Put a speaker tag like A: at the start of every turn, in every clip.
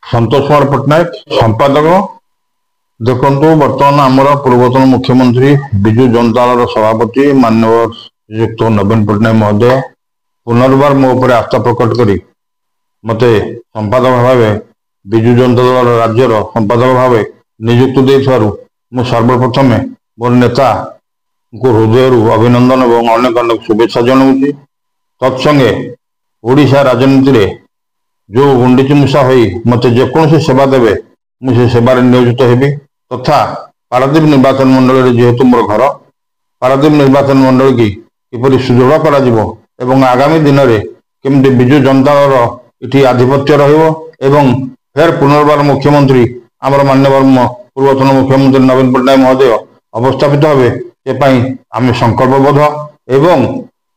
A: संतोष कुमार पट्टनायक संपादक। देखु बर्तमान आमर पूर्वतन मुख्यमंत्री विजु जनता दल सभापति माननीय श्रीयुक्त नवीन पट्टनायक महोदय पुनर्बार मो उपर आस्था प्रकट करी मते संपादक भाव विजु जनता दल राज्यर संपादक भाव नियुक्ति देथिबारु मु सर्वप्रथम मोर नेता को हृदय अभिनंदन और अनेक अनेक शुभेच्छा जनाऊँगी। तत्संगे ओडिशा राजनीति रे जो गुंडीची मूषा हो मत जेकोसी सेवा देवे मुझे सेवार नियोजित हेबी तथा पारादीप निर्वाचन मंडल जेहेतु मोर घर पारादीप निर्वाचन मंडल की किपरि सुदृढ़ करा जिवो एवं आगामी दिन में केमती विजु जनता दल इटी आधिपत्य रहिबो एवं फेर पुनर्बार मुख्यमंत्री आमर माननीय पूर्वतन मुख्यमंत्री नवीन पट्टनायक महोदय अवस्थापित हेबे एपाई आम संकल्पबद्ध एवं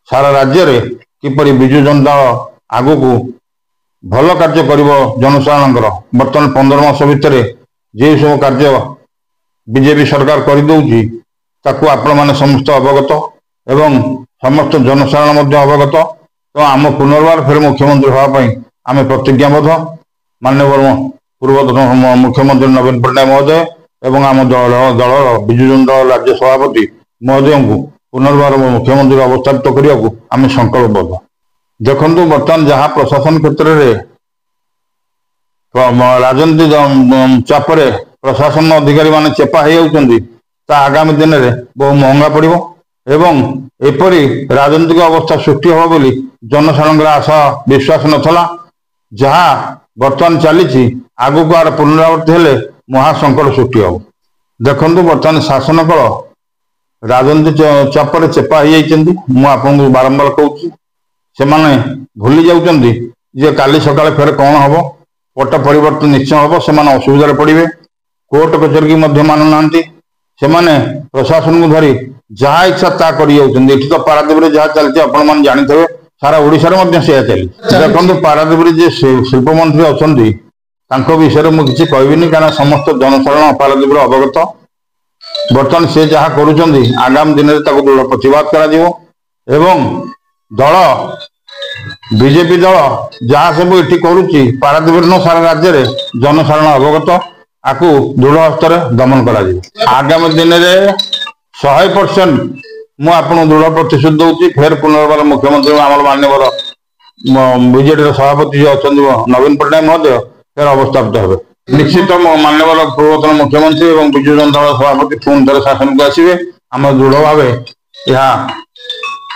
A: सारा राज्य रे किपरि विजु जनता आगु को भल कार्य कर जनसाधारण बर्तमान 15 मास भितर जे सब कार्य बीजेपी सरकार करदे ताकू आपण मैंने समस्त अवगत एवं समस्त जनसाधारण अवगत। तो आम पुनर्बार फिर मुख्यमंत्री हाँपाई आम प्रतिज्ञाबद्ध माननीय पूर्वतन मुख्यमंत्री नवीन पट्टनायक महोदय एवं आम दल विजु जनता दल राज्य सभापति महोदय को पुनर्बार मुख्यमंत्री अवस्थापित करने को आम संकल्पबद्ध। देखु बर्तमान जहाँ प्रशासन क्षेत्र में राजनीति चापर प्रशासन अधिकारी मान चेपा हो आगामी दिन में बहु महंगा पड़ो एवं एपरी राजनीतिक अवस्था सृष्टि हो बोली जनसाधारण आशा विश्वास नथला जहाँ बर्तमान चली आगु को आर पुनरावृत्ति हेले महासंकट सृष्टि हो। देखु बर्तमान शासन कल राजनीति चापर चेपा हो आपको बारंबार कहूँ से माने भूली जाउचंदी जे काली सकाळे फेर कौन हम पट परिवर्तन निश्चय हम से असुविधा पड़े कोर्ट कचेरी की मध्य मानु नांती से माने प्रशासन को धरी जहाँ इच्छा ता करी जाउचंदी। एठी तो पारादीप रे जहाँ चलती आपण मान जानिथबे सारा ओडिसा रे मध्य से चली देखंतु पारादीप रे जे शिल्प मंत्री अछंदी तांको विषय रे मु किछि कहबिनी कारण समस्त जनसाधारण पारादीप रे अवगत। बर्तमान से जहाँ करूचंदी आगामी दिन में ताको दृढ़ प्रतिवाद करा जिवो एवं दल बीजेपी दल जहाँ सब ये करुच्ची पारादीप सारा राज्य में जनसाधारण अवगत आपको दृढ़ हस्तर दमन कर आगामी दिन में 100% मुझे दृढ़ प्रतिश्रुति दूसरी फेर पुनर्बार मुख्यमंत्री आम माननीय बीजेडी सभापति अच्छा नवीन पट्टनायक महोदय फेर अवस्थापित हे निश्चित माननीय पूर्वतन मुख्यमंत्री और विजु जनता दल सभापति पुणी थे शासन को आसवे आम दृढ़ भाव यह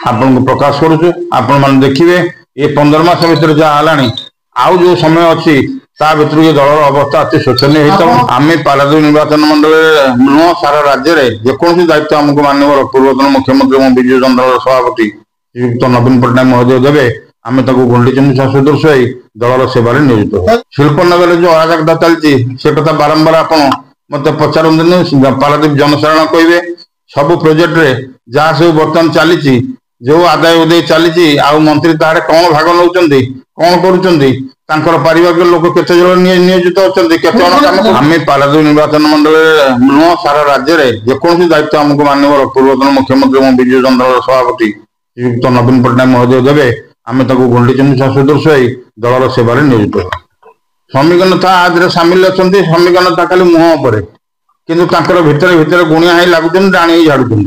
A: आपन को प्रकाश करुचे आपण मान देखिए ये 15 मास भीतर जहाँ आउ जो समय अच्छी भर ये दल अवस्था अति शोचनीय आम पारादीप निर्वाचन मंडल नुह सारा राज्य में जेकोसी दायित्व आमको माननीय पूर्वतन मुख्यमंत्री और विजु जनता दल सभापति श्रीयुक्त नवीन पट्टनायक महोदय देवे आम गुंडीचंडी सदृश दलर सेवार नियोजित शिल्पनगर जो अराजकता चलती से कथा बारंबार आप मत पचारती पारादीप जनसाधारण कहे सबू प्रोजेक्ट रे जहाँ सब बर्तमान चली जो आदाय उदय चली मंत्री तार कौन भाग नौ कौन कर पारिवारिक लोक केते जन नियोजित अच्छा आम पारादीप निर्वाचन मंडल नुह सारा राज्य में जेकोसी दायित्व आमको माननीय पूर्वतन मुख्यमंत्री और विजु जनता दल सभापति श्रीयुक्त नवीन पट्टनायक महोदय देवे आम गुंडीचंडी सदृश दलर सेवार नियोजित श्रमिक नेता आज सामिल अच्छा श्रमिक नेता खाली मुह पर किंतु भितर भितर गुणिया लगुच डाणी झाड़ू